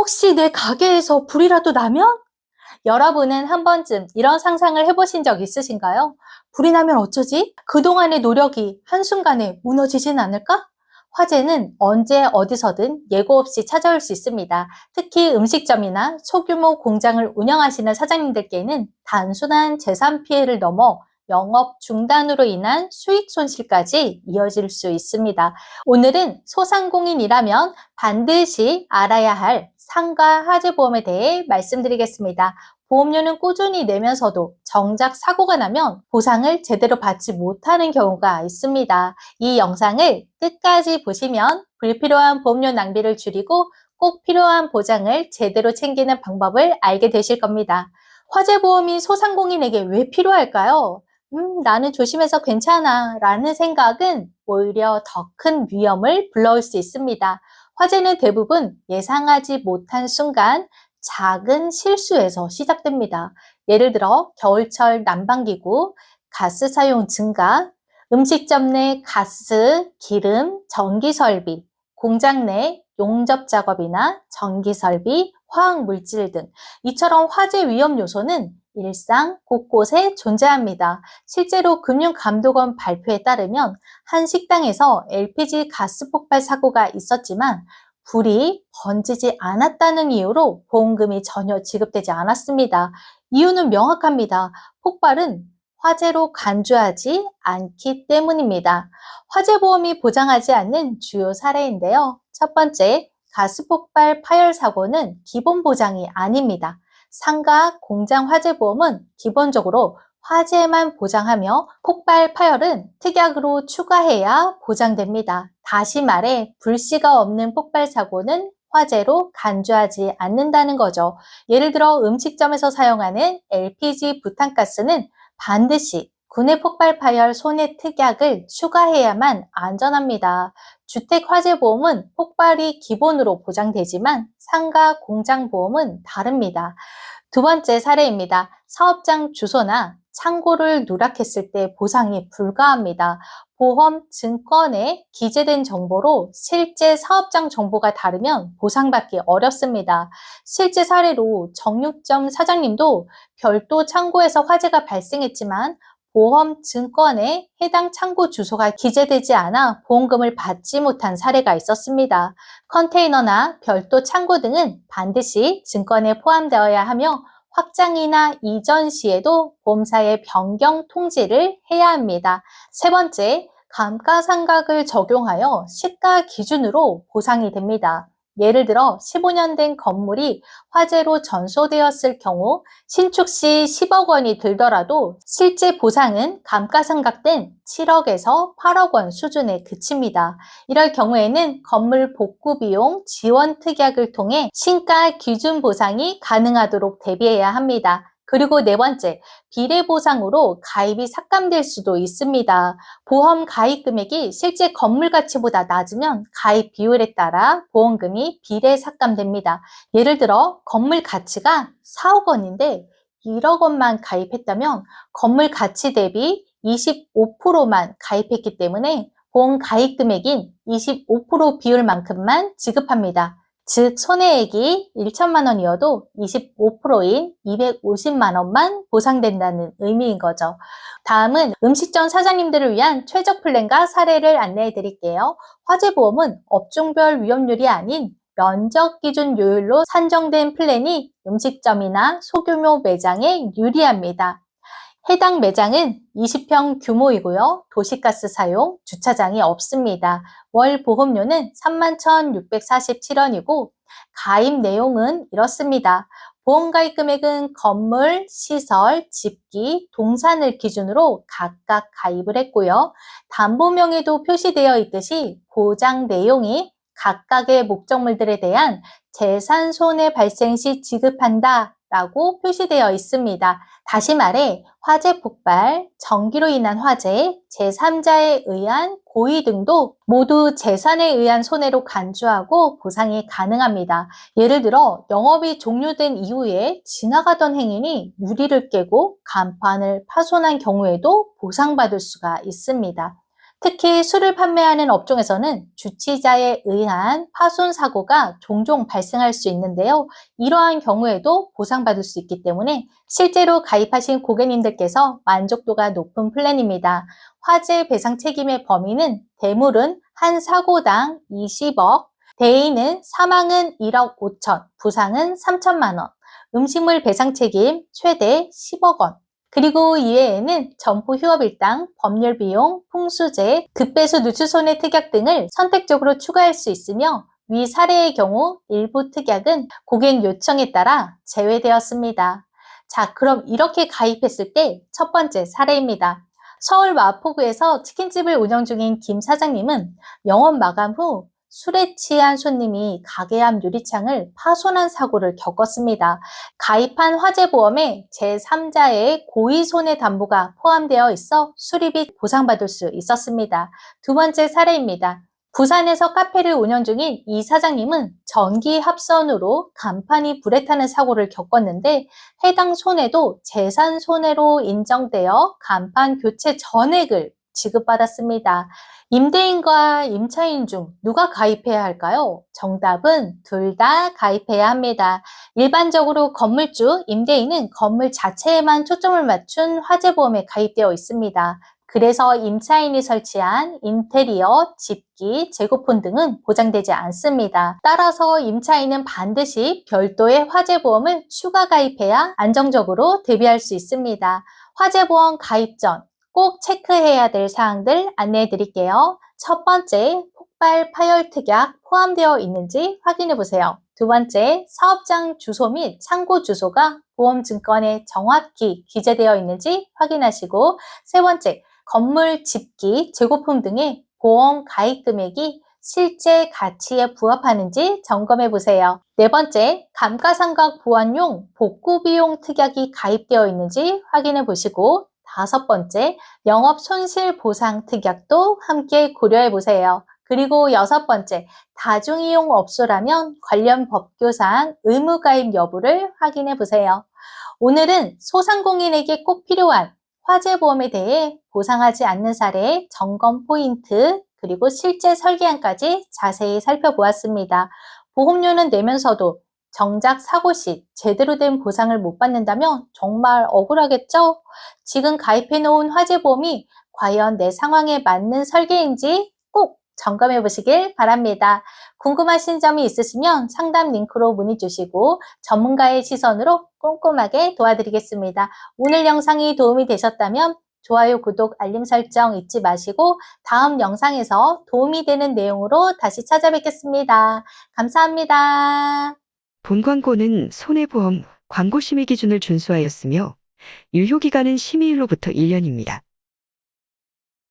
혹시 내 가게에서 불이라도 나면? 여러분은 한 번쯤 이런 상상을 해보신 적 있으신가요? 불이 나면 어쩌지? 그동안의 노력이 한순간에 무너지진 않을까? 화재는 언제 어디서든 예고 없이 찾아올 수 있습니다. 특히 음식점이나 소규모 공장을 운영하시는 사장님들께는 단순한 재산 피해를 넘어 영업 중단으로 인한 수익 손실까지 이어질 수 있습니다. 오늘은 소상공인이라면 반드시 알아야 할 상가 화재보험에 대해 말씀드리겠습니다. 보험료는 꾸준히 내면서도 정작 사고가 나면 보상을 제대로 받지 못하는 경우가 있습니다. 이 영상을 끝까지 보시면 불필요한 보험료 낭비를 줄이고 꼭 필요한 보장을 제대로 챙기는 방법을 알게 되실 겁니다. 화재보험이 소상공인에게 왜 필요할까요? 나는 조심해서 괜찮아 라는 생각은 오히려 더 큰 위험을 불러올 수 있습니다. 화재는 대부분 예상하지 못한 순간 작은 실수에서 시작됩니다. 예를 들어 겨울철 난방기구, 가스 사용 증가, 음식점 내 가스, 기름, 전기 설비, 공장 내 용접 작업이나 전기 설비, 화학 물질 등 이처럼 화재 위험 요소는 일상 곳곳에 존재합니다. 실제로 금융감독원 발표에 따르면 한 식당에서 LPG 가스 폭발 사고가 있었지만 불이 번지지 않았다는 이유로 보험금이 전혀 지급되지 않았습니다. 이유는 명확합니다. 폭발은 화재로 간주하지 않기 때문입니다. 화재보험이 보장하지 않는 주요 사례인데요. 첫 번째, 가스폭발 파열 사고는 기본 보장이 아닙니다. 상가, 공장 화재보험은 기본적으로 화재만 보장하며 폭발 파열은 특약으로 추가해야 보장됩니다. 다시 말해 불씨가 없는 폭발 사고는 화재로 간주하지 않는다는 거죠. 예를 들어 음식점에서 사용하는 LPG 부탄가스는 반드시 군의 폭발 파열 손해 특약을 추가해야만 안전합니다. 주택 화재 보험은 폭발이 기본으로 보장되지만 상가 공장 보험은 다릅니다. 두 번째 사례입니다. 사업장 주소나 창고를 누락했을 때 보상이 불가합니다. 보험 증권에 기재된 정보로 실제 사업장 정보가 다르면 보상받기 어렵습니다. 실제 사례로 정육점 사장님도 별도 창고에서 화재가 발생했지만 보험 증권에 해당 창고 주소가 기재되지 않아 보험금을 받지 못한 사례가 있었습니다. 컨테이너나 별도 창고 등은 반드시 증권에 포함되어야 하며 확장이나 이전 시에도 보험사에 변경 통지를 해야 합니다. 세 번째, 감가상각을 적용하여 시가 기준으로 보상이 됩니다. 예를 들어 15년 된 건물이 화재로 전소되었을 경우 신축 시 10억 원이 들더라도 실제 보상은 감가상각된 7억에서 8억 원 수준에 그칩니다. 이럴 경우에는 건물 복구 비용 지원 특약을 통해 신가 기준 보상이 가능하도록 대비해야 합니다. 그리고 네 번째, 비례보상으로 가입이 삭감될 수도 있습니다. 보험 가입 금액이 실제 건물 가치보다 낮으면 가입 비율에 따라 보험금이 비례 삭감됩니다. 예를 들어 건물 가치가 4억 원인데 1억 원만 가입했다면 건물 가치 대비 25%만 가입했기 때문에 보험 가입 금액인 25% 비율만큼만 지급합니다. 즉 손해액이 1천만 원이어도 25%인 250만 원만 보상된다는 의미인 거죠. 다음은 음식점 사장님들을 위한 최적 플랜과 사례를 안내해 드릴게요. 화재보험은 업종별 위험률이 아닌 면적 기준 요율로 산정된 플랜이 음식점이나 소규모 매장에 유리합니다. 해당 매장은 20평 규모이고요. 도시가스 사용, 주차장이 없습니다. 월 보험료는 31,647원이고 가입 내용은 이렇습니다. 보험 가입 금액은 건물, 시설, 집기, 동산을 기준으로 각각 가입을 했고요. 담보명에도 표시되어 있듯이 보장 내용이 각각의 목적물들에 대한 재산 손해 발생 시 지급한다 라고 표시되어 있습니다. 다시 말해 화재 폭발, 전기로 인한 화재, 제3자에 의한 고의 등도 모두 재산에 의한 손해로 간주하고 보상이 가능합니다. 예를 들어 영업이 종료된 이후에 지나가던 행인이 유리를 깨고 간판을 파손한 경우에도 보상받을 수가 있습니다. 특히 술을 판매하는 업종에서는 주치자에 의한 파손 사고가 종종 발생할 수 있는데요. 이러한 경우에도 보상받을 수 있기 때문에 실제로 가입하신 고객님들께서 만족도가 높은 플랜입니다. 화재 배상 책임의 범위는 대물은 한 사고당 20억, 대인은 사망은 1억 5천, 부상은 3천만 원, 음식물 배상 책임 최대 10억 원, 그리고 이외에는 점포 휴업 일당, 법률 비용, 풍수재, 급배수 누출 손해 특약 등을 선택적으로 추가할 수 있으며 위 사례의 경우 일부 특약은 고객 요청에 따라 제외되었습니다. 자, 그럼 이렇게 가입했을 때 첫 번째 사례입니다. 서울 마포구에서 치킨집을 운영 중인 김 사장님은 영업 마감 후 술에 취한 손님이 가게 앞 유리창을 파손한 사고를 겪었습니다. 가입한 화재보험에 제3자의 고의손해담보가 포함되어 있어 수리비 보상받을 수 있었습니다. 두 번째 사례입니다. 부산에서 카페를 운영 중인 이 사장님은 전기 합선으로 간판이 불에 타는 사고를 겪었는데 해당 손해도 재산 손해로 인정되어 간판 교체 전액을 지급받았습니다. 임대인과 임차인 중 누가 가입해야 할까요? 정답은 둘 다 가입해야 합니다. 일반적으로 건물주, 임대인은 건물 자체에만 초점을 맞춘 화재보험에 가입되어 있습니다. 그래서 임차인이 설치한 인테리어, 집기, 재고폰 등은 보장되지 않습니다. 따라서 임차인은 반드시 별도의 화재보험을 추가 가입해야 안정적으로 대비할 수 있습니다. 화재보험 가입 전 꼭 체크해야 될 사항들 안내해 드릴게요. 첫 번째, 폭발 파열 특약 포함되어 있는지 확인해 보세요. 두 번째, 사업장 주소 및 창고 주소가 보험증권에 정확히 기재되어 있는지 확인하시고, 세 번째, 건물 집기, 재고품 등의 보험 가입 금액이 실제 가치에 부합하는지 점검해 보세요. 네 번째, 감가상각 보완용 복구비용 특약이 가입되어 있는지 확인해 보시고, 다섯 번째, 영업 손실 보상 특약도 함께 고려해 보세요. 그리고 여섯 번째, 다중이용 업소라면 관련 법규상 의무가입 여부를 확인해 보세요. 오늘은 소상공인에게 꼭 필요한 화재보험에 대해 보상하지 않는 사례, 점검 포인트, 그리고 실제 설계안까지 자세히 살펴보았습니다. 보험료는 내면서도 정작 사고 시 제대로 된 보상을 못 받는다면 정말 억울하겠죠? 지금 가입해 놓은 화재보험이 과연 내 상황에 맞는 설계인지 꼭 점검해 보시길 바랍니다. 궁금하신 점이 있으시면 상담 링크로 문의 주시고 전문가의 시선으로 꼼꼼하게 도와드리겠습니다. 오늘 영상이 도움이 되셨다면 좋아요, 구독, 알림 설정 잊지 마시고 다음 영상에서 도움이 되는 내용으로 다시 찾아뵙겠습니다. 감사합니다. 본 광고는 손해보험 광고 심의 기준을 준수하였으며 유효기간은 심의일로부터 1년입니다.